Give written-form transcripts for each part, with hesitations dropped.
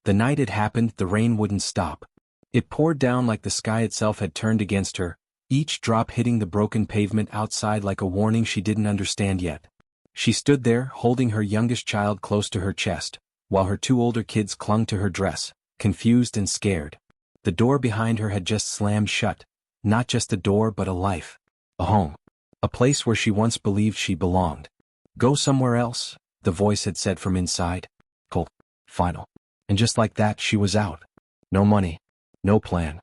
The night it happened, the rain wouldn't stop. It poured down like the sky itself had turned against her, each drop hitting the broken pavement outside like a warning she didn't understand yet. She stood there, holding her youngest child close to her chest, while her two older kids clung to her dress, confused and scared. The door behind her had just slammed shut, not just a door but a life. A home. A place where she once believed she belonged. Go somewhere else, the voice had said from inside. Cold. Final. And just like that she was out. No money. No plan.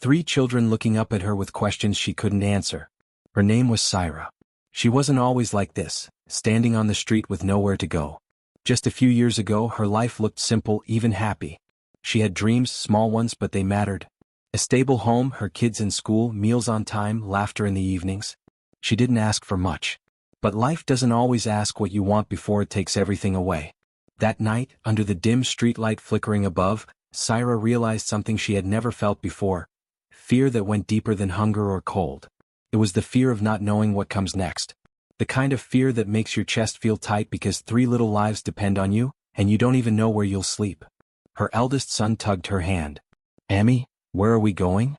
3 children looking up at her with questions she couldn't answer. Her name was Syra. She wasn't always like this, standing on the street with nowhere to go. Just a few years ago her life looked simple, even happy. She had dreams, small ones, but they mattered. A stable home, her kids in school, meals on time, laughter in the evenings. She didn't ask for much. But life doesn't always ask what you want before it takes everything away. That night, under the dim streetlight flickering above, Syra realized something she had never felt before. Fear that went deeper than hunger or cold. It was the fear of not knowing what comes next. The kind of fear that makes your chest feel tight because 3 little lives depend on you, and you don't even know where you'll sleep. Her eldest son tugged her hand. "Amy, where are we going?"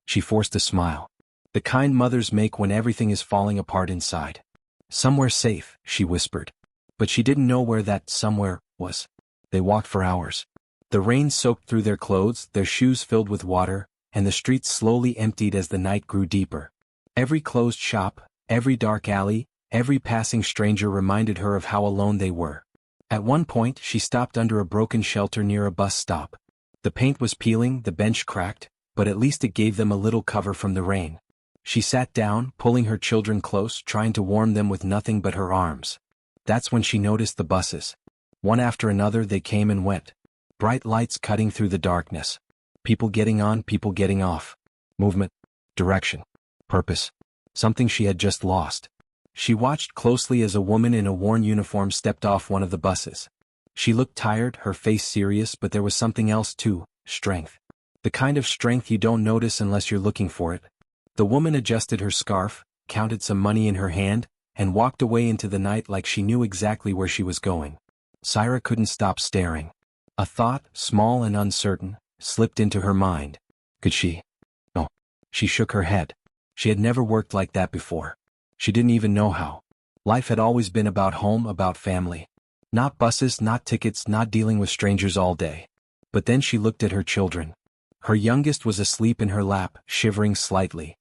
She forced a smile. The kind mothers make when everything is falling apart inside. "Somewhere safe," she whispered. But she didn't know where that somewhere was. They walked for hours. The rain soaked through their clothes, their shoes filled with water, and the streets slowly emptied as the night grew deeper. Every closed shop, every dark alley, every passing stranger reminded her of how alone they were. At one point she stopped under a broken shelter near a bus stop. The paint was peeling, the bench cracked, but at least it gave them a little cover from the rain. She sat down, pulling her children close, trying to warm them with nothing but her arms. That's when she noticed the buses. One after another they came and went. Bright lights cutting through the darkness. People getting on, people getting off. Movement. Direction. Purpose. Something she had just lost. She watched closely as a woman in a worn uniform stepped off one of the buses. She looked tired, her face serious, but there was something else too, strength. The kind of strength you don't notice unless you're looking for it. The woman adjusted her scarf, counted some money in her hand, and walked away into the night like she knew exactly where she was going. Syra couldn't stop staring. A thought, small and uncertain, slipped into her mind. Could she? No. She shook her head. She had never worked like that before. She didn't even know how. Life had always been about home, about family. Not buses, not tickets, not dealing with strangers all day. But then she looked at her children. Her youngest was asleep in her lap, shivering slightly.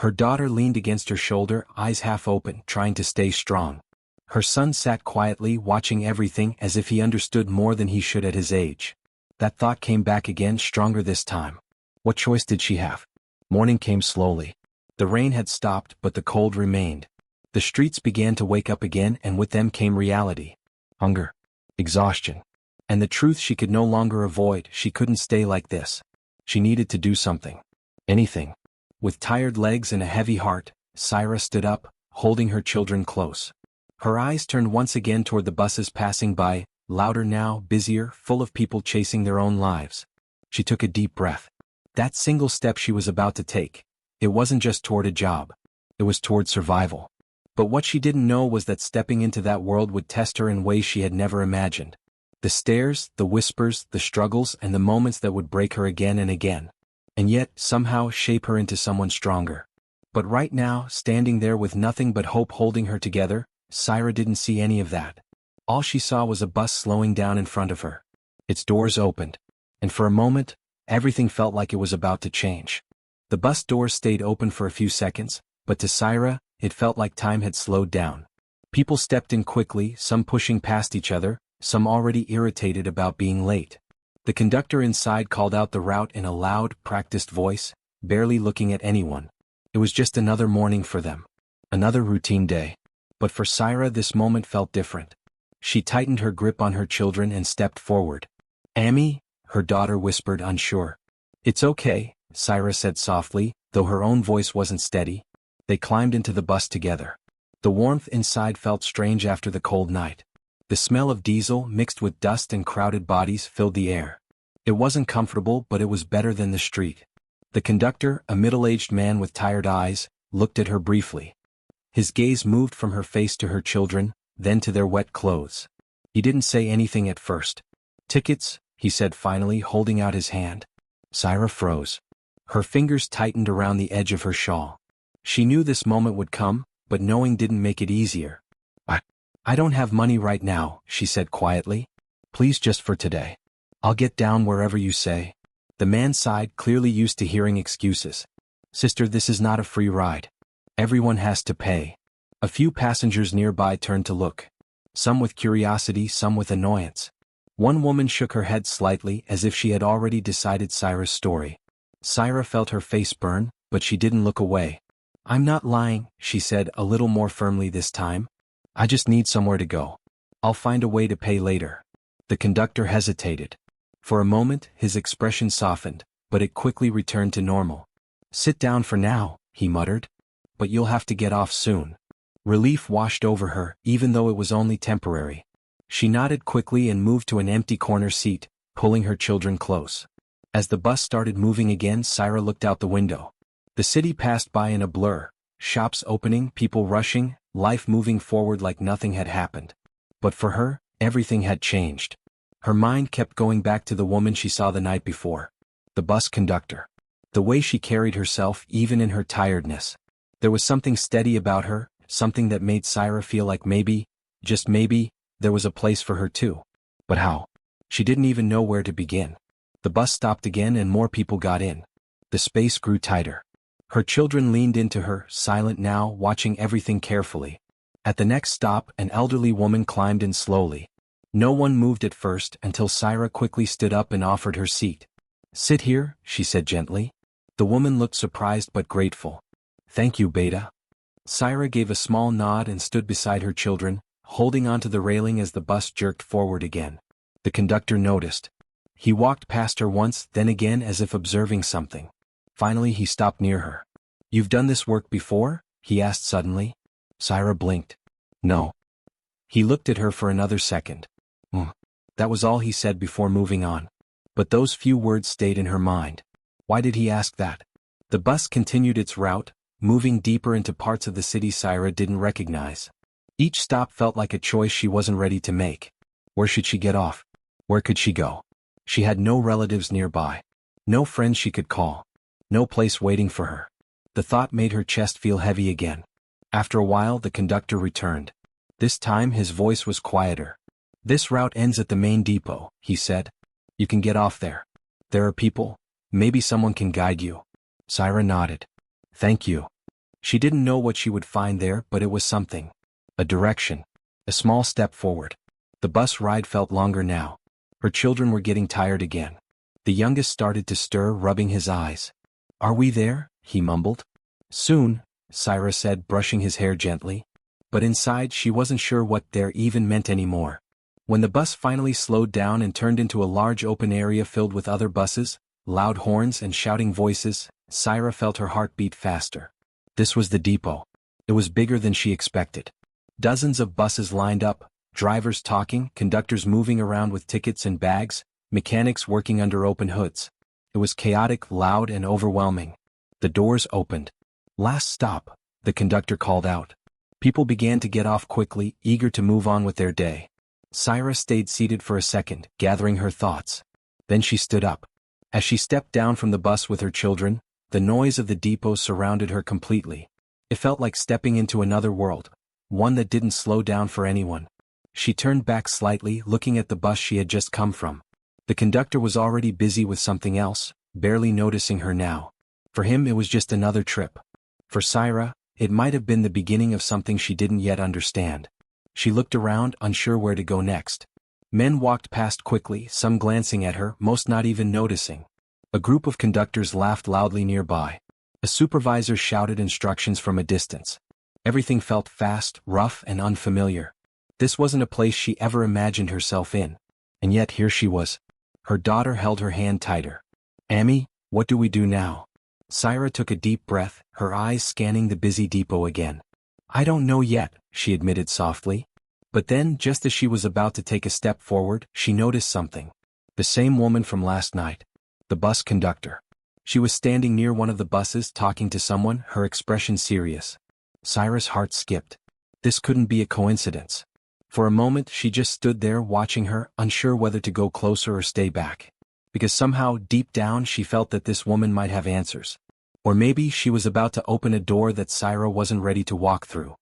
Her daughter leaned against her shoulder, eyes half open, trying to stay strong. Her son sat quietly, watching everything as if he understood more than he should at his age. That thought came back again, stronger this time. What choice did she have? Morning came slowly. The rain had stopped, but the cold remained. The streets began to wake up again, and with them came reality. Hunger. Exhaustion. And the truth she could no longer avoid. She couldn't stay like this. She needed to do something. Anything. With tired legs and a heavy heart, Syra stood up, holding her children close. Her eyes turned once again toward the buses passing by, louder now, busier, full of people chasing their own lives. She took a deep breath. That single step she was about to take, it wasn't just toward a job. It was toward survival. But what she didn't know was that stepping into that world would test her in ways she had never imagined. The stares, the whispers, the struggles, and the moments that would break her again and again. And yet, somehow, shape her into someone stronger. But right now, standing there with nothing but hope holding her together, Syra didn't see any of that. All she saw was a bus slowing down in front of her. Its doors opened. And for a moment, everything felt like it was about to change. The bus doors stayed open for a few seconds, but to Syra, it felt like time had slowed down. People stepped in quickly, some pushing past each other, some already irritated about being late. The conductor inside called out the route in a loud, practiced voice, barely looking at anyone. It was just another morning for them. Another routine day. But for Syra this moment felt different. She tightened her grip on her children and stepped forward. "Amy?" her daughter whispered, unsure. "It's okay," Syra said softly, though her own voice wasn't steady. They climbed into the bus together. The warmth inside felt strange after the cold night. The smell of diesel mixed with dust and crowded bodies filled the air. It wasn't comfortable, but it was better than the street. The conductor, a middle-aged man with tired eyes, looked at her briefly. His gaze moved from her face to her children, then to their wet clothes. He didn't say anything at first. "Tickets?" he said finally, holding out his hand. Syra froze. Her fingers tightened around the edge of her shawl. She knew this moment would come, but knowing didn't make it easier. I don't have money right now, she said quietly. Please, just for today. I'll get down wherever you say. The man sighed, clearly used to hearing excuses. Sister, this is not a free ride. Everyone has to pay. A few passengers nearby turned to look. Some with curiosity, some with annoyance. One woman shook her head slightly as if she had already decided Syra's story. Syra felt her face burn, but she didn't look away. I'm not lying, she said a little more firmly this time. I just need somewhere to go. I'll find a way to pay later. The conductor hesitated. For a moment, his expression softened, but it quickly returned to normal. Sit down for now, he muttered. But you'll have to get off soon. Relief washed over her, even though it was only temporary. She nodded quickly and moved to an empty corner seat, pulling her children close. As the bus started moving again, Syra looked out the window. The city passed by in a blur, shops opening, people rushing, life moving forward like nothing had happened. But for her, everything had changed. Her mind kept going back to the woman she saw the night before. The bus conductor. The way she carried herself, even in her tiredness. There was something steady about her, something that made Syra feel like maybe, just maybe, there was a place for her too. But how? She didn't even know where to begin. The bus stopped again and more people got in. The space grew tighter. Her children leaned into her, silent now, watching everything carefully. At the next stop, an elderly woman climbed in slowly. No one moved at first until Syra quickly stood up and offered her seat. Sit here, she said gently. The woman looked surprised but grateful. Thank you, Beta. Syra gave a small nod and stood beside her children, holding onto the railing as the bus jerked forward again. The conductor noticed. He walked past her once, then again as if observing something. Finally he stopped near her. You've done this work before? He asked suddenly. Syra blinked. No. He looked at her for another second. That was all he said before moving on. But those few words stayed in her mind. Why did he ask that? The bus continued its route, moving deeper into parts of the city Syra didn't recognize. Each stop felt like a choice she wasn't ready to make. Where should she get off? Where could she go? She had no relatives nearby. No friends she could call. No place waiting for her. The thought made her chest feel heavy again. After a while the conductor returned. This time his voice was quieter. This route ends at the main depot, he said. You can get off there. There are people. Maybe someone can guide you. Syra nodded. Thank you. She didn't know what she would find there, but it was something. A direction. A small step forward. The bus ride felt longer now. Her children were getting tired again. The youngest started to stir, rubbing his eyes. Are we there? He mumbled. Soon, Syra said, brushing his hair gently. But inside she wasn't sure what there even meant anymore. When the bus finally slowed down and turned into a large open area filled with other buses, loud horns and shouting voices, Syra felt her heart beat faster. This was the depot. It was bigger than she expected. Dozens of buses lined up, drivers talking, conductors moving around with tickets and bags, mechanics working under open hoods. It was chaotic, loud, and overwhelming. The doors opened. Last stop, the conductor called out. People began to get off quickly, eager to move on with their day. Syra stayed seated for a second, gathering her thoughts. Then she stood up. As she stepped down from the bus with her children, the noise of the depot surrounded her completely. It felt like stepping into another world, one that didn't slow down for anyone. She turned back slightly, looking at the bus she had just come from. The conductor was already busy with something else, barely noticing her now. For him it was just another trip. For Syra, it might have been the beginning of something she didn't yet understand. She looked around, unsure where to go next. Men walked past quickly, some glancing at her, most not even noticing. A group of conductors laughed loudly nearby. A supervisor shouted instructions from a distance. Everything felt fast, rough, and unfamiliar. This wasn't a place she ever imagined herself in. And yet here she was. Her daughter held her hand tighter. Amy, what do we do now? Syra took a deep breath, her eyes scanning the busy depot again. I don't know yet, she admitted softly. But then, just as she was about to take a step forward, she noticed something. The same woman from last night. The bus conductor. She was standing near one of the buses talking to someone, her expression serious. Syra's heart skipped. This couldn't be a coincidence. For a moment she just stood there watching her, unsure whether to go closer or stay back. Because somehow, deep down, she felt that this woman might have answers. Or maybe she was about to open a door that Syra wasn't ready to walk through.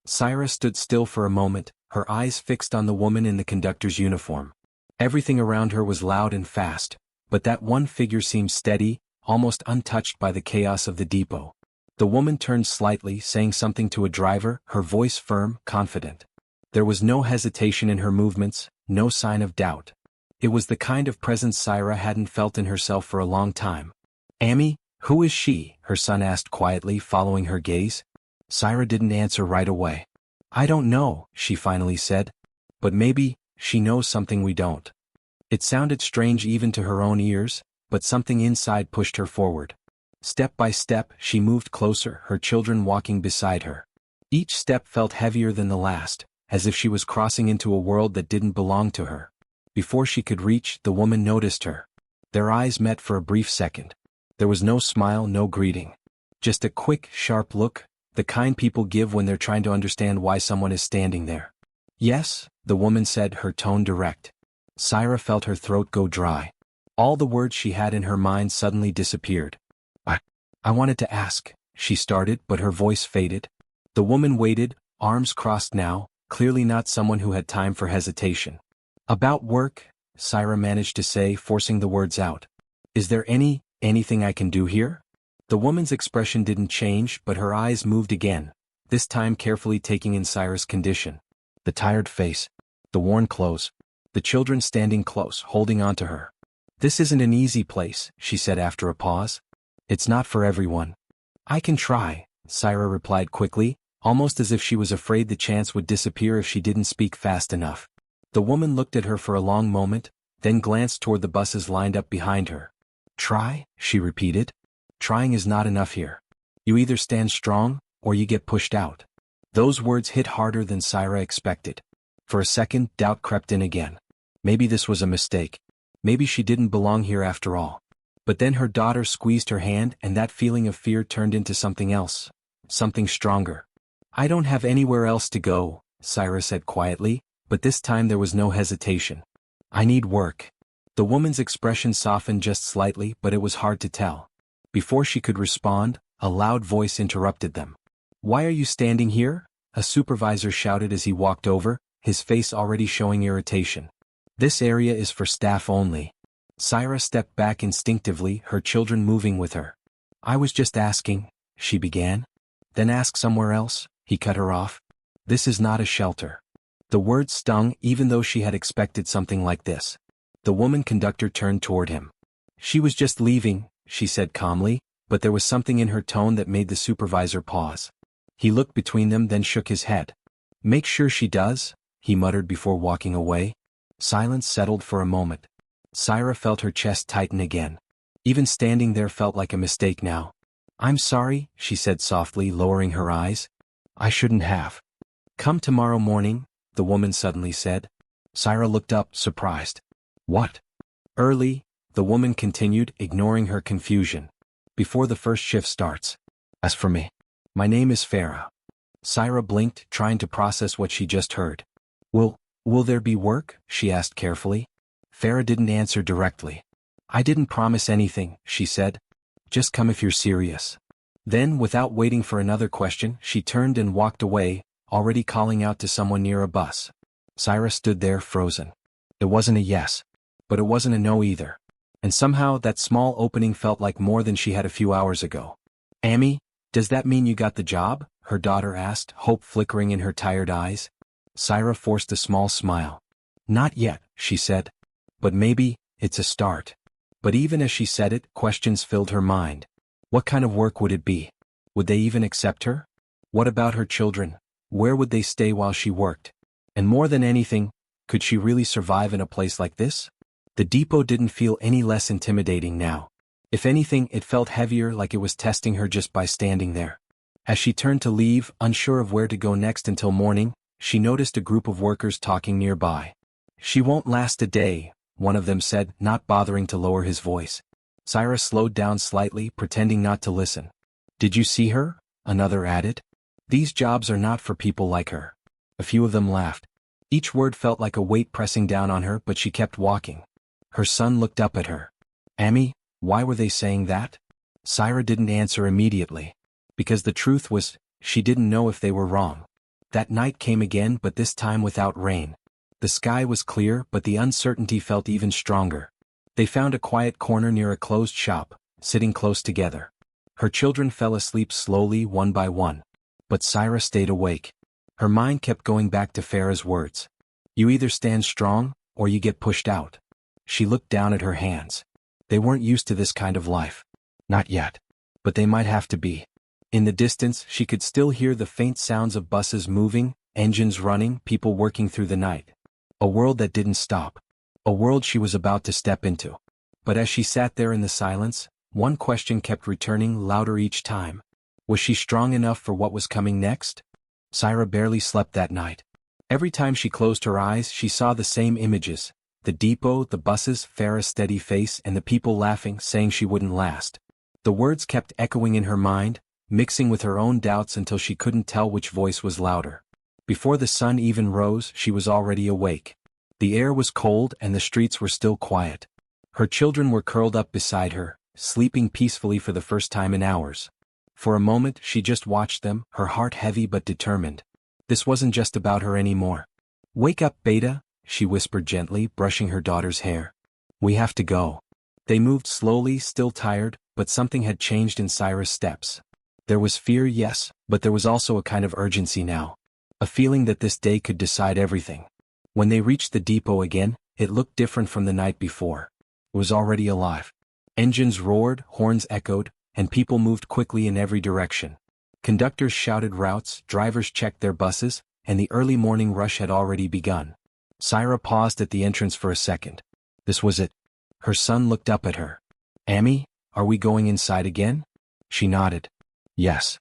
Syra stood still for a moment, her eyes fixed on the woman in the conductor's uniform. Everything around her was loud and fast, but that one figure seemed steady, almost untouched by the chaos of the depot. The woman turned slightly, saying something to a driver, her voice firm, confident. There was no hesitation in her movements, no sign of doubt. It was the kind of presence Syra hadn't felt in herself for a long time. "Amy, who is she?" her son asked quietly, following her gaze. Syra didn't answer right away. "I don't know," she finally said. "But maybe she knows something we don't." It sounded strange even to her own ears, but something inside pushed her forward. Step by step, she moved closer, her children walking beside her. Each step felt heavier than the last, as if she was crossing into a world that didn't belong to her. Before she could reach, the woman noticed her. Their eyes met for a brief second. There was no smile, no greeting. Just a quick, sharp look, the kind people give when they're trying to understand why someone is standing there. "Yes," the woman said, her tone direct. Syra felt her throat go dry. All the words she had in her mind suddenly disappeared. I wanted to ask," she started, but her voice faded. The woman waited, arms crossed now, clearly not someone who had time for hesitation. "About work," Syra managed to say, forcing the words out. "Is there anything I can do here?" The woman's expression didn't change, but her eyes moved again, this time carefully taking in Syra's condition. The tired face, the worn clothes, the children standing close, holding on to her. "This isn't an easy place," she said after a pause. "It's not for everyone." "I can try," Syra replied quickly, almost as if she was afraid the chance would disappear if she didn't speak fast enough. The woman looked at her for a long moment, then glanced toward the buses lined up behind her. "Try," she repeated. "Trying is not enough here. You either stand strong, or you get pushed out." Those words hit harder than Syra expected. For a second, doubt crept in again. Maybe this was a mistake. Maybe she didn't belong here after all. But then her daughter squeezed her hand, and that feeling of fear turned into something else. Something stronger. "I don't have anywhere else to go," Syra said quietly, but this time there was no hesitation. "I need work." The woman's expression softened just slightly, but it was hard to tell. Before she could respond, a loud voice interrupted them. "Why are you standing here?" a supervisor shouted as he walked over, his face already showing irritation. "This area is for staff only." Syra stepped back instinctively, her children moving with her. "I was just asking," she began. "Then ask somewhere else," he cut her off. "This is not a shelter." The words stung, even though she had expected something like this. The woman conductor turned toward him. "She was just leaving," she said calmly, but there was something in her tone that made the supervisor pause. He looked between them, then shook his head. "Make sure she does," he muttered before walking away. Silence settled for a moment. Syra felt her chest tighten again. Even standing there felt like a mistake now. "I'm sorry," she said softly, lowering her eyes. "I shouldn't have." "Come tomorrow morning," the woman suddenly said. Syra looked up, surprised. "What?" "Early," the woman continued, ignoring her confusion. "Before the first shift starts. As for me, my name is Farah." Syra blinked, trying to process what she just heard. Will there be work?" she asked carefully. Farah didn't answer directly. "I didn't promise anything," she said. "Just come if you're serious." Then, without waiting for another question, she turned and walked away, already calling out to someone near a bus. Syra stood there, frozen. It wasn't a yes, but it wasn't a no either. And somehow that small opening felt like more than she had a few hours ago. "Amy, does that mean you got the job?" her daughter asked, hope flickering in her tired eyes. Syra forced a small smile. "Not yet," she said. "But maybe it's a start." But even as she said it, questions filled her mind. What kind of work would it be? Would they even accept her? What about her children? Where would they stay while she worked? And more than anything, could she really survive in a place like this? The depot didn't feel any less intimidating now. If anything, it felt heavier, like it was testing her just by standing there. As she turned to leave, unsure of where to go next until morning, she noticed a group of workers talking nearby. "She won't last a day," one of them said, not bothering to lower his voice. Syra slowed down slightly, pretending not to listen. "Did you see her?" another added. "These jobs are not for people like her." A few of them laughed. Each word felt like a weight pressing down on her, but she kept walking. Her son looked up at her. Amy, why were they saying that? Syra didn't answer immediately. Because the truth was, she didn't know if they were wrong. That night came again, but this time without rain. The sky was clear, but the uncertainty felt even stronger. They found a quiet corner near a closed shop, sitting close together. Her children fell asleep slowly, one by one. But Syra stayed awake. Her mind kept going back to Farah's words. You either stand strong, or you get pushed out. She looked down at her hands. They weren't used to this kind of life. Not yet. But they might have to be. In the distance, she could still hear the faint sounds of buses moving, engines running, people working through the night. A world that didn't stop. A world she was about to step into. But as she sat there in the silence, one question kept returning louder each time. Was she strong enough for what was coming next? Syra barely slept that night. Every time she closed her eyes, she saw the same images. The depot, the buses, Farah's steady face, and the people laughing, saying she wouldn't last. The words kept echoing in her mind, mixing with her own doubts until she couldn't tell which voice was louder. Before the sun even rose, she was already awake. The air was cold and the streets were still quiet. Her children were curled up beside her, sleeping peacefully for the first time in hours. For a moment she just watched them, her heart heavy but determined. This wasn't just about her anymore. Wake up, Beta, she whispered gently, brushing her daughter's hair. We have to go. They moved slowly, still tired, but something had changed in Syra's steps. There was fear, yes, but there was also a kind of urgency now. A feeling that this day could decide everything. When they reached the depot again, it looked different from the night before. It was already alive. Engines roared, horns echoed, and people moved quickly in every direction. Conductors shouted routes, drivers checked their buses, and the early morning rush had already begun. Syra paused at the entrance for a second. This was it. Her son looked up at her. Amy, are we going inside again? She nodded. Yes.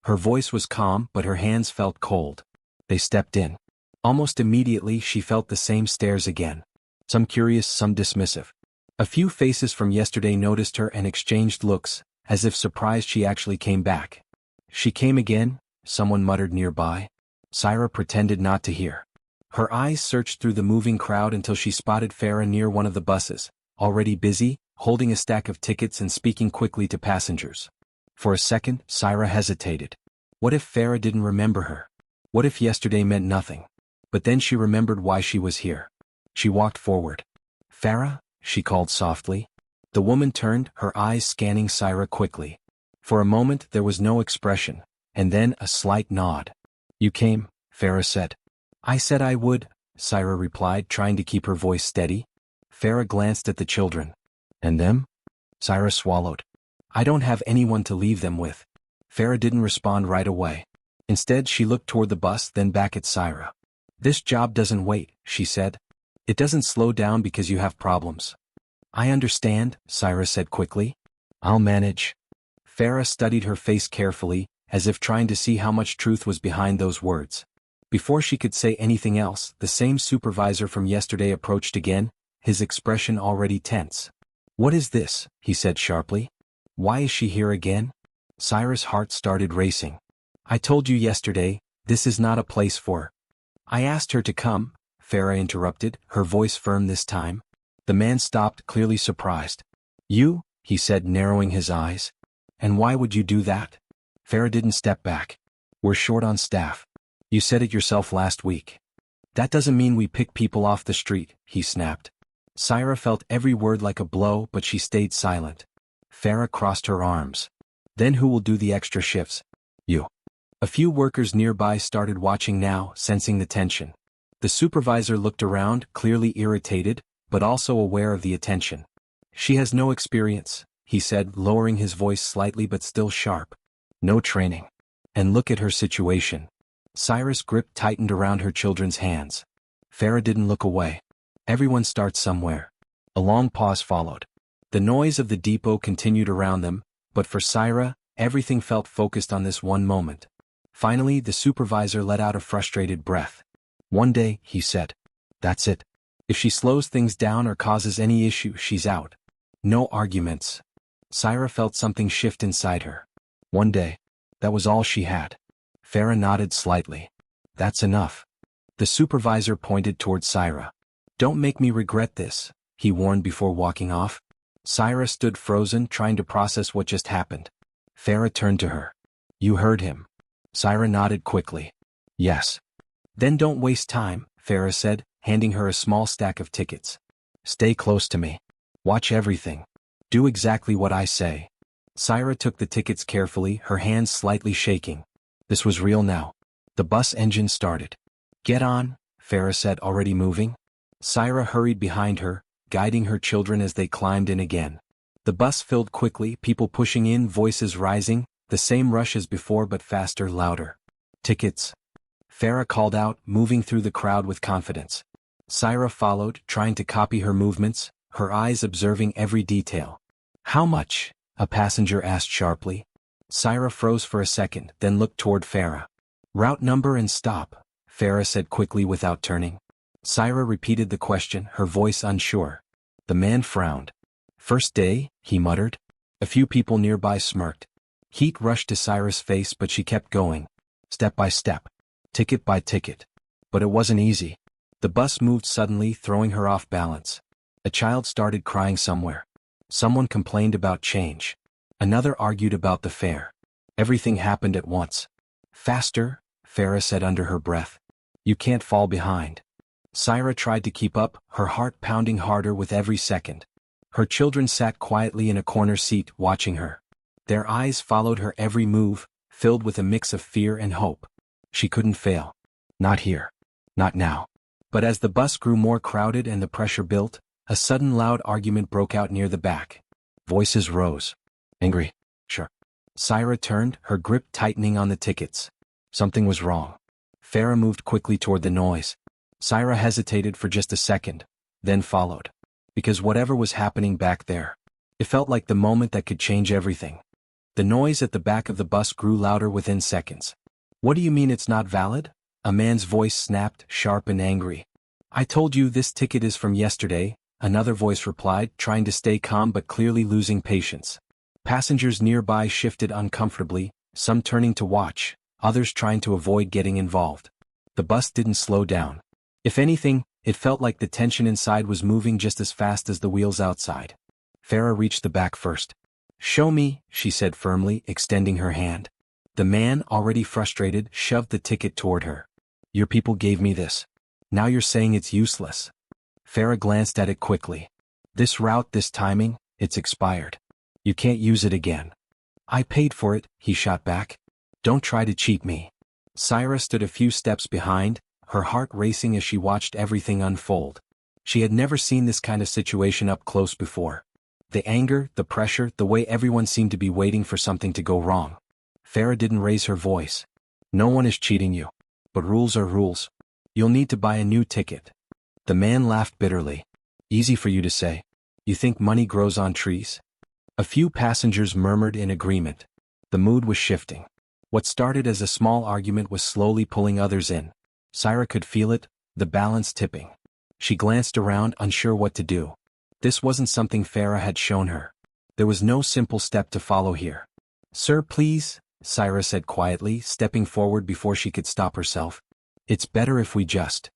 Her voice was calm, but her hands felt cold. They stepped in. Almost immediately she felt the same stares again. Some curious, some dismissive. A few faces from yesterday noticed her and exchanged looks, as if surprised she actually came back. She came again, someone muttered nearby. Syra pretended not to hear. Her eyes searched through the moving crowd until she spotted Farah near one of the buses, already busy, holding a stack of tickets and speaking quickly to passengers. For a second, Syra hesitated. What if Farah didn't remember her? What if yesterday meant nothing? But then she remembered why she was here. She walked forward. Farah, she called softly. The woman turned, her eyes scanning Syra quickly. For a moment there was no expression, and then a slight nod. You came, Farah said. I said I would, Syra replied, trying to keep her voice steady. Farah glanced at the children. And them? Syra swallowed. I don't have anyone to leave them with. Farah didn't respond right away. Instead she looked toward the bus, then back at Syra. This job doesn't wait, she said. It doesn't slow down because you have problems. I understand, Syra said quickly. I'll manage. Farah studied her face carefully, as if trying to see how much truth was behind those words. Before she could say anything else, the same supervisor from yesterday approached again, his expression already tense. What is this? He said sharply. Why is she here again? Syra's heart started racing. I told you yesterday, this is not a place for her. I asked her to come, Farah interrupted, her voice firm this time. The man stopped, clearly surprised. You? He said, narrowing his eyes. And why would you do that? Farah didn't step back. We're short on staff. You said it yourself last week. That doesn't mean we pick people off the street, he snapped. Syra felt every word like a blow, but she stayed silent. Farah crossed her arms. Then who will do the extra shifts? You. A few workers nearby started watching now, sensing the tension. The supervisor looked around, clearly irritated, but also aware of the attention. She has no experience, he said, lowering his voice slightly but still sharp. No training. And look at her situation. Syra's grip tightened around her children's hands. Farah didn't look away. Everyone starts somewhere. A long pause followed. The noise of the depot continued around them, but for Syra, everything felt focused on this one moment. Finally, the supervisor let out a frustrated breath. One day, he said. That's it. If she slows things down or causes any issue, she's out. No arguments. Syra felt something shift inside her. One day. That was all she had. Farah nodded slightly. That's enough. The The supervisor pointed toward Syra. "Don't make me regret this," he warned before walking off. Syra stood frozen, trying to process what just happened. Farah turned to her. "You heard him." Syra nodded quickly. "Yes." "Then don't waste time," Farah said, handing her a small stack of tickets. "Stay close to me. Watch everything. Do exactly what I say." Syra took the tickets carefully, her hands slightly shaking. This was real now. The bus engine started. "Get on," Farah said, already moving. Syra hurried behind her, guiding her children as they climbed in again. The bus filled quickly, people pushing in, voices rising, the same rush as before but faster, louder. "Tickets," Farah called out, moving through the crowd with confidence. Syra followed, trying to copy her movements, her eyes observing every detail. "How much?" a passenger asked sharply. Syra froze for a second, then looked toward Farah. "Route number and stop," Farah said quickly without turning. Syra repeated the question, her voice unsure. The man frowned. "First day," he muttered. A few people nearby smirked. Heat rushed to Syra's face, but she kept going. Step by step. Ticket by ticket. But it wasn't easy. The bus moved suddenly, throwing her off balance. A child started crying somewhere. Someone complained about change. Another argued about the fare. Everything happened at once. "Faster," Farah said under her breath. "You can't fall behind." Syra tried to keep up, her heart pounding harder with every second. Her children sat quietly in a corner seat, watching her. Their eyes followed her every move, filled with a mix of fear and hope. She couldn't fail. Not here. Not now. But as the bus grew more crowded and the pressure built, a sudden loud argument broke out near the back. Voices rose. Angry. Sure. Syra turned, her grip tightening on the tickets. Something was wrong. Farah moved quickly toward the noise. Syra hesitated for just a second, then followed. Because whatever was happening back there, it felt like the moment that could change everything. The noise at the back of the bus grew louder within seconds. "What do you mean it's not valid?" A man's voice snapped, sharp and angry. "I told you this ticket is from yesterday," another voice replied, trying to stay calm but clearly losing patience. Passengers nearby shifted uncomfortably, some turning to watch, others trying to avoid getting involved. The bus didn't slow down. If anything, it felt like the tension inside was moving just as fast as the wheels outside. Farah reached the back first. "Show me," she said firmly, extending her hand. The man, already frustrated, shoved the ticket toward her. "Your people gave me this. Now you're saying it's useless." Farah glanced at it quickly. "This route, this timing, it's expired. You can't use it again." "I paid for it," he shot back. "Don't try to cheat me." Syra stood a few steps behind, her heart racing as she watched everything unfold. She had never seen this kind of situation up close before. The anger, the pressure, the way everyone seemed to be waiting for something to go wrong. Farah didn't raise her voice. "No one is cheating you. But rules are rules. You'll need to buy a new ticket." The man laughed bitterly. "Easy for you to say. You think money grows on trees?" A few passengers murmured in agreement. The mood was shifting. What started as a small argument was slowly pulling others in. Syra could feel it, the balance tipping. She glanced around, unsure what to do. This wasn't something Farah had shown her. There was no simple step to follow here. "Sir, please," Syra said quietly, stepping forward before she could stop herself. "It's better if we just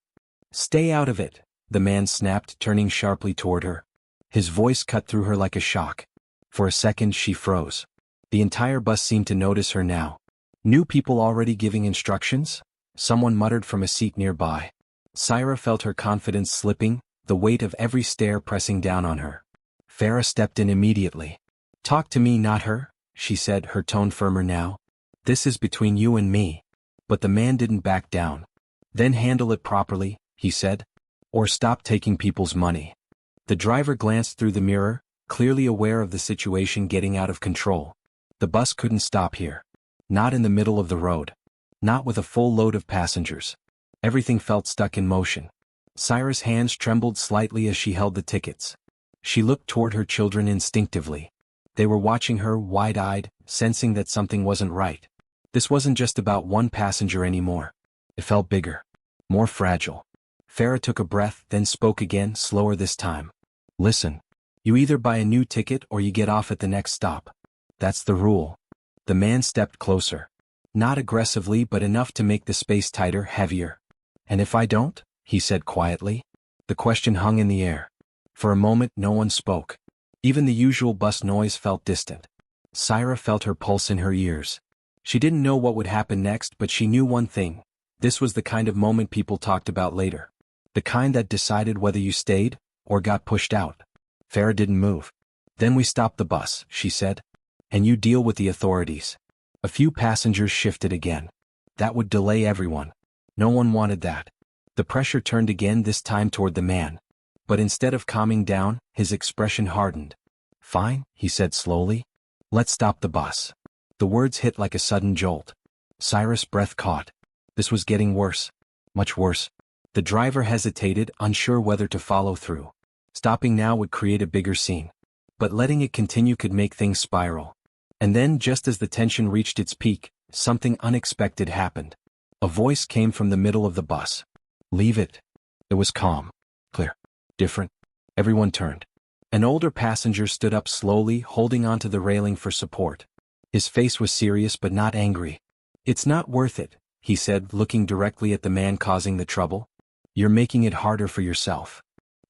stay out of it," the man snapped, turning sharply toward her. His voice cut through her like a shock. For a second she froze. The entire bus seemed to notice her now. New people already giving instructions? Someone muttered from a seat nearby. Syra felt her confidence slipping, the weight of every stare pressing down on her. Farah stepped in immediately. "Talk to me, not her," she said, her tone firmer now. "This is between you and me." But the man didn't back down. "Then handle it properly," he said. "Or stop taking people's money." The driver glanced through the mirror, clearly aware of the situation getting out of control. The bus couldn't stop here. Not in the middle of the road. Not with a full load of passengers. Everything felt stuck in motion. Syra's hands trembled slightly as she held the tickets. She looked toward her children instinctively. They were watching her, wide-eyed, sensing that something wasn't right. This wasn't just about one passenger anymore. It felt bigger. More fragile. Farah took a breath, then spoke again, slower this time. "Listen. You either buy a new ticket or you get off at the next stop. That's the rule." The man stepped closer. Not aggressively but enough to make the space tighter, heavier. "And if I don't?" he said quietly. The question hung in the air. For a moment no one spoke. Even the usual bus noise felt distant. Syra felt her pulse in her ears. She didn't know what would happen next, but she knew one thing. This was the kind of moment people talked about later. The kind that decided whether you stayed or got pushed out. Farah didn't move. "Then we stop the bus," she said. "And you deal with the authorities." A few passengers shifted again. That would delay everyone. No one wanted that. The pressure turned again, this time toward the man. But instead of calming down, his expression hardened. "Fine," he said slowly. "Let's stop the bus." The words hit like a sudden jolt. Syra's breath caught. This was getting worse. Much worse. The driver hesitated, unsure whether to follow through. Stopping now would create a bigger scene. But letting it continue could make things spiral. And then, just as the tension reached its peak, something unexpected happened. A voice came from the middle of the bus. "Leave it." It was calm. Clear. Different. Everyone turned. An older passenger stood up slowly, holding onto the railing for support. His face was serious but not angry. "It's not worth it," he said, looking directly at the man causing the trouble. "You're making it harder for yourself."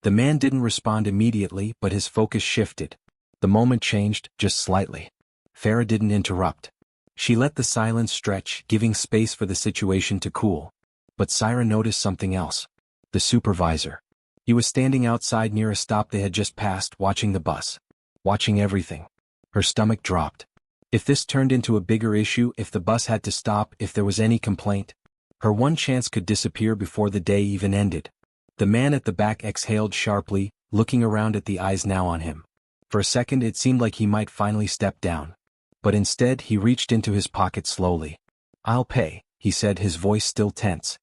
The man didn't respond immediately, but his focus shifted. The moment changed, just slightly. Farah didn't interrupt. She let the silence stretch, giving space for the situation to cool. But Syra noticed something else. The supervisor. He was standing outside near a stop they had just passed, watching the bus. Watching everything. Her stomach dropped. If this turned into a bigger issue, if the bus had to stop, if there was any complaint, her one chance could disappear before the day even ended. The man at the back exhaled sharply, looking around at the eyes now on him. For a second it seemed like he might finally step down. But instead he reached into his pocket slowly. "I'll pay," he said, his voice still tense.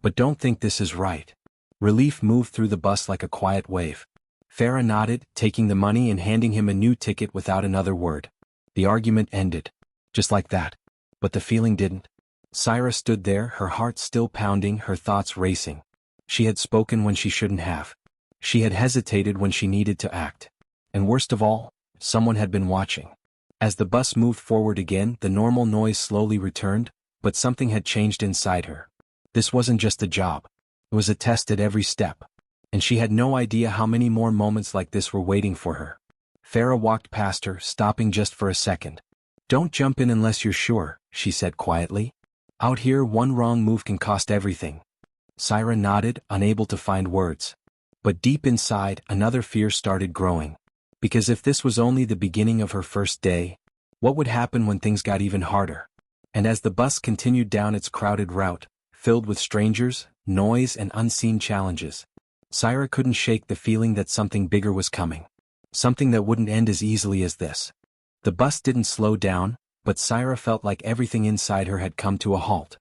"But don't think this is right." Relief moved through the bus like a quiet wave. Farah nodded, taking the money and handing him a new ticket without another word. The argument ended. Just like that. But the feeling didn't. Syra stood there, her heart still pounding, her thoughts racing. She had spoken when she shouldn't have. She had hesitated when she needed to act. And worst of all, someone had been watching. As the bus moved forward again, the normal noise slowly returned, but something had changed inside her. This wasn't just a job. It was a test at every step. And she had no idea how many more moments like this were waiting for her. Farah walked past her, stopping just for a second. "Don't jump in unless you're sure," she said quietly. "Out here, one wrong move can cost everything." Syra nodded, unable to find words. But deep inside, another fear started growing. Because if this was only the beginning of her first day, what would happen when things got even harder? And as the bus continued down its crowded route, filled with strangers, noise, and unseen challenges, Syra couldn't shake the feeling that something bigger was coming. Something that wouldn't end as easily as this. The bus didn't slow down, but Syra felt like everything inside her had come to a halt.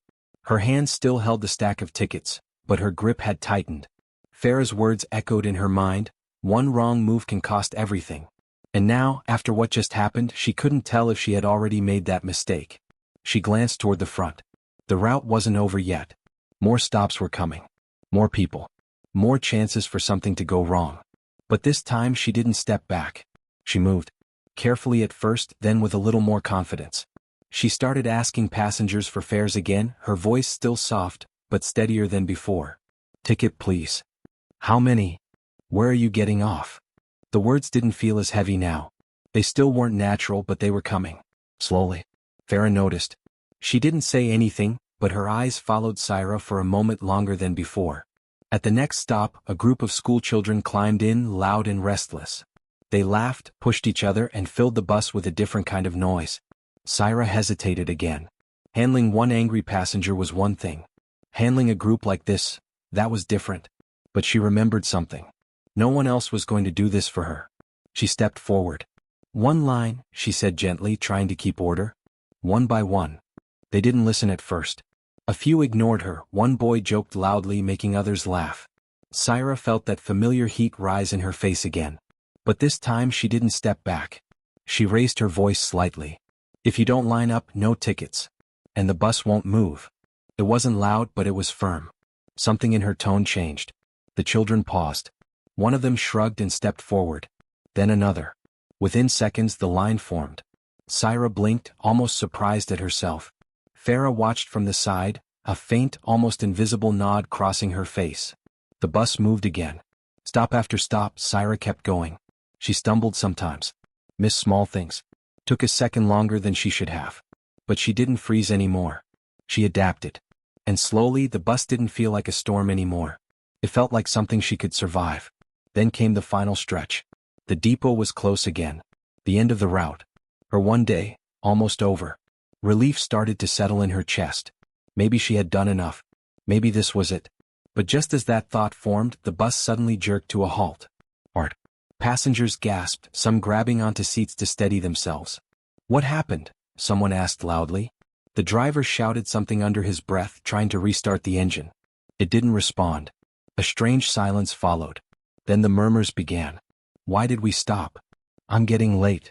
Her hand still held the stack of tickets, but her grip had tightened. Farah's words echoed in her mind, "One wrong move can cost everything." And now, after what just happened, she couldn't tell if she had already made that mistake. She glanced toward the front. The route wasn't over yet. More stops were coming. More people. More chances for something to go wrong. But this time she didn't step back. She moved. Carefully at first, then with a little more confidence. She started asking passengers for fares again, her voice still soft, but steadier than before. "Ticket, please." "How many?" "Where are you getting off?" The words didn't feel as heavy now. They still weren't natural, but they were coming. Slowly. Farah noticed. She didn't say anything, but her eyes followed Syra for a moment longer than before. At the next stop, a group of schoolchildren climbed in, loud and restless. They laughed, pushed each other, and filled the bus with a different kind of noise. Syra hesitated again. Handling one angry passenger was one thing. Handling a group like this, that was different. But she remembered something. No one else was going to do this for her. She stepped forward. "One line," she said gently, trying to keep order. One by one. They didn't listen at first. A few ignored her, one boy joked loudly, making others laugh. Syra felt that familiar heat rise in her face again. But this time she didn't step back. She raised her voice slightly. "If you don't line up, no tickets. And the bus won't move." It wasn't loud, but it was firm. Something in her tone changed. The children paused. One of them shrugged and stepped forward. Then another. Within seconds the line formed. Syra blinked, almost surprised at herself. Farah watched from the side, a faint, almost invisible nod crossing her face. The bus moved again. Stop after stop, Saira kept going. She stumbled sometimes. Missed small things. Took a second longer than she should have. But she didn't freeze anymore. She adapted. And slowly the bus didn't feel like a storm anymore. It felt like something she could survive. Then came the final stretch. The depot was close again. The end of the route. Her one day, almost over. Relief started to settle in her chest. Maybe she had done enough. Maybe this was it. But just as that thought formed, the bus suddenly jerked to a halt. Art. Passengers gasped, some grabbing onto seats to steady themselves. What happened? Someone asked loudly. The driver shouted something under his breath, trying to restart the engine. It didn't respond. A strange silence followed. Then the murmurs began. Why did we stop? I'm getting late.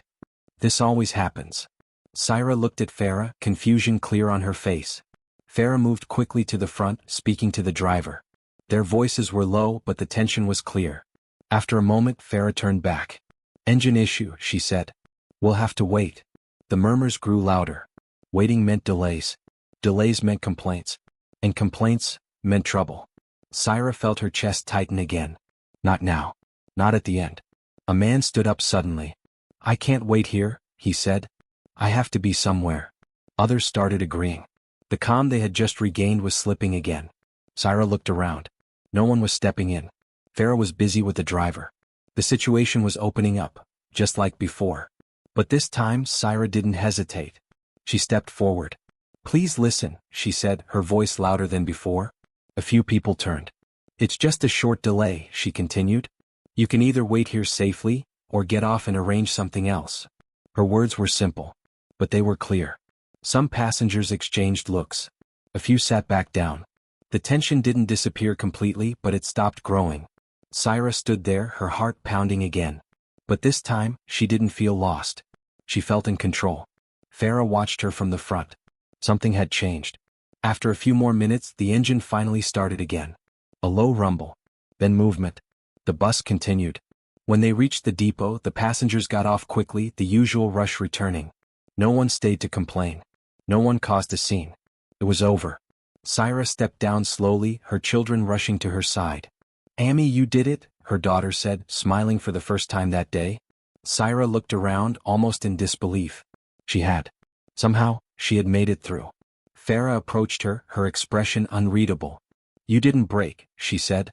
This always happens. Saira looked at Farah, confusion clear on her face. Farah moved quickly to the front, speaking to the driver. Their voices were low, but the tension was clear. After a moment, Farah turned back. Engine issue, she said. We'll have to wait. The murmurs grew louder. Waiting meant delays. Delays meant complaints. And complaints meant trouble. Saira felt her chest tighten again. Not now. Not at the end. A man stood up suddenly. I can't wait here, he said. I have to be somewhere. Others started agreeing. The calm they had just regained was slipping again. Saira looked around. No one was stepping in. Farah was busy with the driver. The situation was opening up, just like before. But this time, Saira didn't hesitate. She stepped forward. Please listen, she said, her voice louder than before. A few people turned. It's just a short delay, she continued. You can either wait here safely, or get off and arrange something else. Her words were simple. But they were clear. Some passengers exchanged looks. A few sat back down. The tension didn't disappear completely, but it stopped growing. Saira stood there, her heart pounding again. But this time, she didn't feel lost. She felt in control. Farah watched her from the front. Something had changed. After a few more minutes, the engine finally started again. A low rumble. Then movement. The bus continued. When they reached the depot, the passengers got off quickly, the usual rush returning. No one stayed to complain. No one caused a scene. It was over. Saira stepped down slowly, her children rushing to her side. Amy, you did it, her daughter said, smiling for the first time that day. Saira looked around, almost in disbelief. She had. Somehow, she had made it through. Farah approached her, her expression unreadable. You didn't break, she said.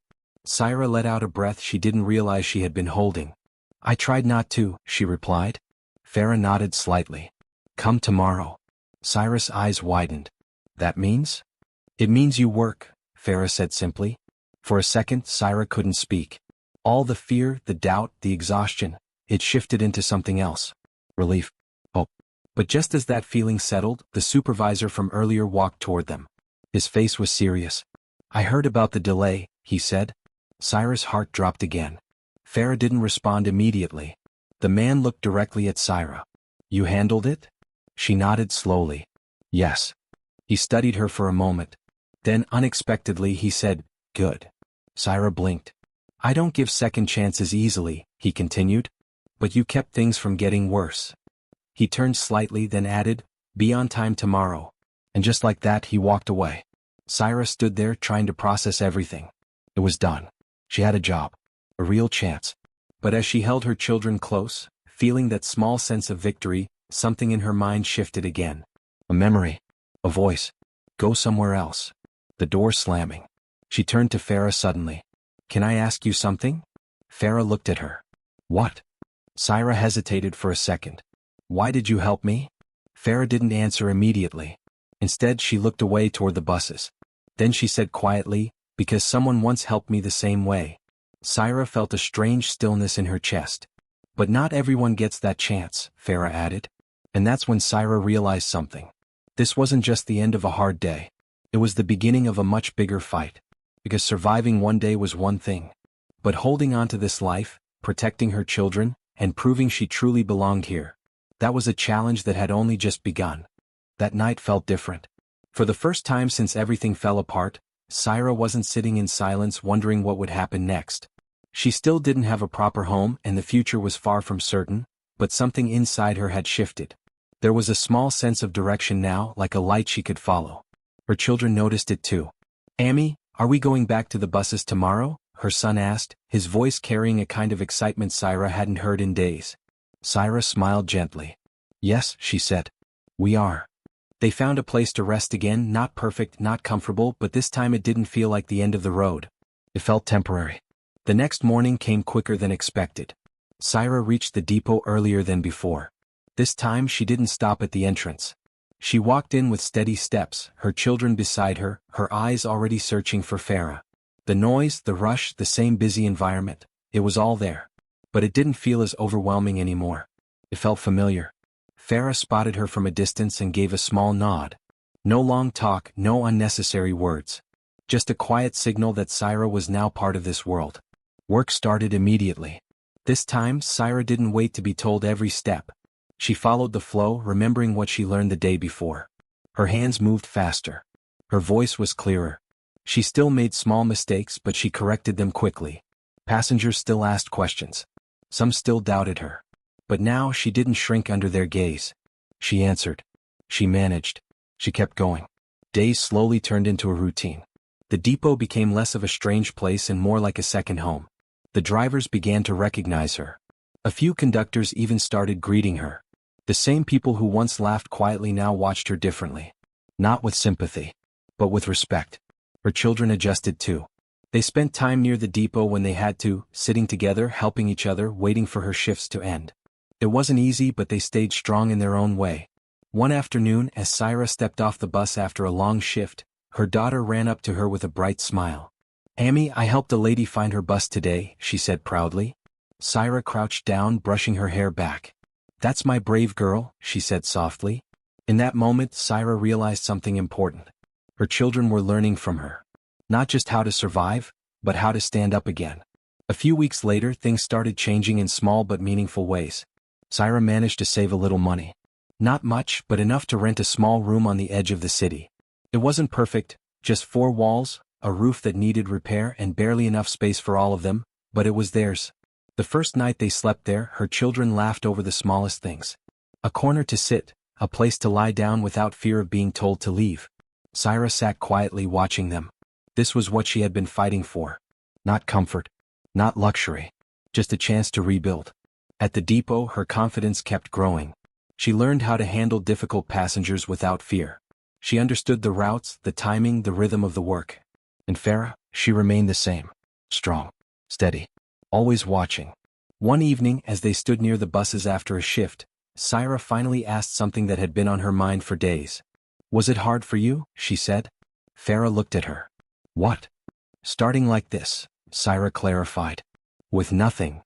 Saira let out a breath she didn't realize she had been holding. I tried not to, she replied. Farah nodded slightly. Come tomorrow. Saira's eyes widened. That means? It means you work, Farah said simply. For a second, Saira couldn't speak. All the fear, the doubt, the exhaustion, it shifted into something else. Relief. Hope. But just as that feeling settled, the supervisor from earlier walked toward them. His face was serious. I heard about the delay, he said. Saira's heart dropped again. Farah didn't respond immediately. The man looked directly at Saira. You handled it? She nodded slowly. Yes. He studied her for a moment. Then, unexpectedly, he said, Good. Saira blinked. I don't give second chances easily, he continued. But you kept things from getting worse. He turned slightly, then added, Be on time tomorrow. And just like that, he walked away. Saira stood there trying to process everything. It was done. She had a job. A real chance. But as she held her children close, feeling that small sense of victory, something in her mind shifted again. A memory. A voice. Go somewhere else. The door slamming. She turned to Farah suddenly. Can I ask you something? Farah looked at her. What? Saira hesitated for a second. Why did you help me? Farah didn't answer immediately. Instead, she looked away toward the buses. Then she said quietly, Because someone once helped me the same way. Saira felt a strange stillness in her chest. But not everyone gets that chance, Farah added. And that's when Saira realized something. This wasn't just the end of a hard day. It was the beginning of a much bigger fight. Because surviving one day was one thing. But holding on to this life, protecting her children, and proving she truly belonged here. That was a challenge that had only just begun. That night felt different. For the first time since everything fell apart, Saira wasn't sitting in silence wondering what would happen next. She still didn't have a proper home and the future was far from certain, but something inside her had shifted. There was a small sense of direction now, like a light she could follow. Her children noticed it too. "Amy, are we going back to the buses tomorrow?" her son asked, his voice carrying a kind of excitement Syra hadn't heard in days. Syra smiled gently. "Yes," she said. "We are." They found a place to rest again, not perfect, not comfortable, but this time it didn't feel like the end of the road. It felt temporary. The next morning came quicker than expected. Syra reached the depot earlier than before. This time she didn't stop at the entrance. She walked in with steady steps, her children beside her, her eyes already searching for Farah. The noise, the rush, the same busy environment, it was all there. But it didn't feel as overwhelming anymore. It felt familiar. Farah spotted her from a distance and gave a small nod. No long talk, no unnecessary words. Just a quiet signal that Syra was now part of this world. Work started immediately. This time, Syra didn't wait to be told every step. She followed the flow, remembering what she learned the day before. Her hands moved faster. Her voice was clearer. She still made small mistakes, but she corrected them quickly. Passengers still asked questions. Some still doubted her. But now she didn't shrink under their gaze. She answered. She managed. She kept going. Days slowly turned into a routine. The depot became less of a strange place and more like a second home. The drivers began to recognize her. A few conductors even started greeting her. The same people who once laughed quietly now watched her differently. Not with sympathy, but with respect. Her children adjusted too. They spent time near the depot when they had to, sitting together, helping each other, waiting for her shifts to end. It wasn't easy, but they stayed strong in their own way. One afternoon, as Syra stepped off the bus after a long shift, her daughter ran up to her with a bright smile. "Amy, I helped a lady find her bus today," she said proudly. Syra crouched down, brushing her hair back. "That's my brave girl," she said softly. In that moment, Syra realized something important. Her children were learning from her. Not just how to survive, but how to stand up again. A few weeks later, things started changing in small but meaningful ways. Syra managed to save a little money. Not much, but enough to rent a small room on the edge of the city. It wasn't perfect, just 4 walls, a roof that needed repair and barely enough space for all of them, but it was theirs. The first night they slept there, her children laughed over the smallest things. A corner to sit, a place to lie down without fear of being told to leave. Syra sat quietly watching them. This was what she had been fighting for. Not comfort, not luxury, just a chance to rebuild. At the depot, her confidence kept growing. She learned how to handle difficult passengers without fear. She understood the routes, the timing, the rhythm of the work. And Farah, she remained the same. Strong, steady, always watching. One evening, as they stood near the buses after a shift, Syra finally asked something that had been on her mind for days. "Was it hard for you?" she said. Farah looked at her. "What?" "Starting like this," Syra clarified. "With nothing."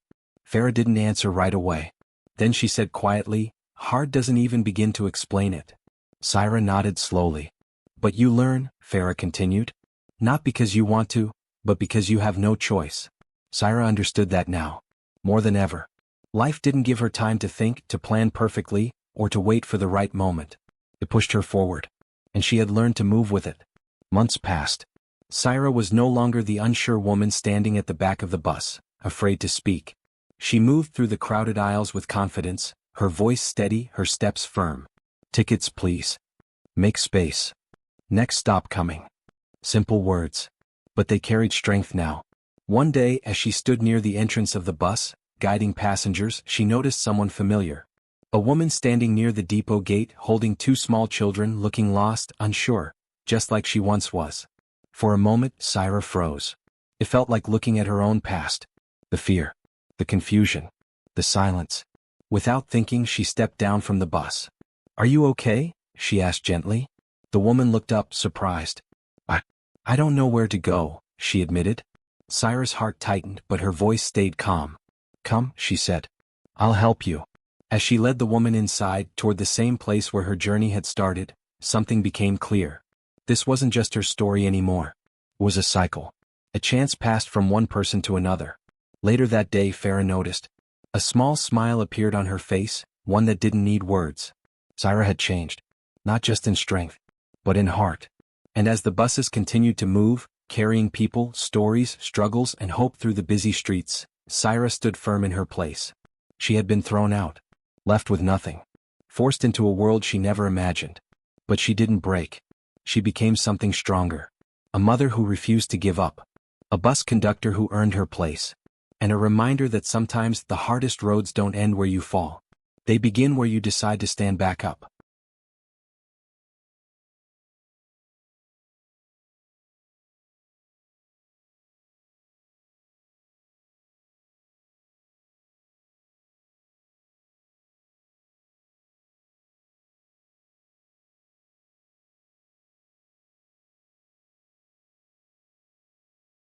Farah didn't answer right away. Then she said quietly, "Hard doesn't even begin to explain it." Syra nodded slowly. "But you learn," Farah continued. "Not because you want to, but because you have no choice." Syra understood that now. More than ever. Life didn't give her time to think, to plan perfectly, or to wait for the right moment. It pushed her forward. And she had learned to move with it. Months passed. Syra was no longer the unsure woman standing at the back of the bus, afraid to speak. She moved through the crowded aisles with confidence, her voice steady, her steps firm. "Tickets, please. Make space. Next stop coming." Simple words. But they carried strength now. One day, as she stood near the entrance of the bus, guiding passengers, she noticed someone familiar. A woman standing near the depot gate, holding 2 small children, looking lost, unsure, just like she once was. For a moment, Syra froze. It felt like looking at her own past. The fear. The confusion. The silence. Without thinking, she stepped down from the bus. "Are you okay?" she asked gently. The woman looked up, surprised. I don't know where to go," she admitted. Syra's heart tightened, but her voice stayed calm. "Come," she said. "I'll help you." As she led the woman inside, toward the same place where her journey had started, something became clear. This wasn't just her story anymore. It was a cycle. A chance passed from one person to another. Later that day, Farah noticed. A small smile appeared on her face, one that didn't need words. Syra had changed. Not just in strength, but in heart. And as the buses continued to move, carrying people, stories, struggles, and hope through the busy streets, Syra stood firm in her place. She had been thrown out. Left with nothing. Forced into a world she never imagined. But she didn't break. she became something stronger. A mother who refused to give up. A bus conductor who earned her place. And a reminder that sometimes the hardest roads don't end where you fall. They begin where you decide to stand back up.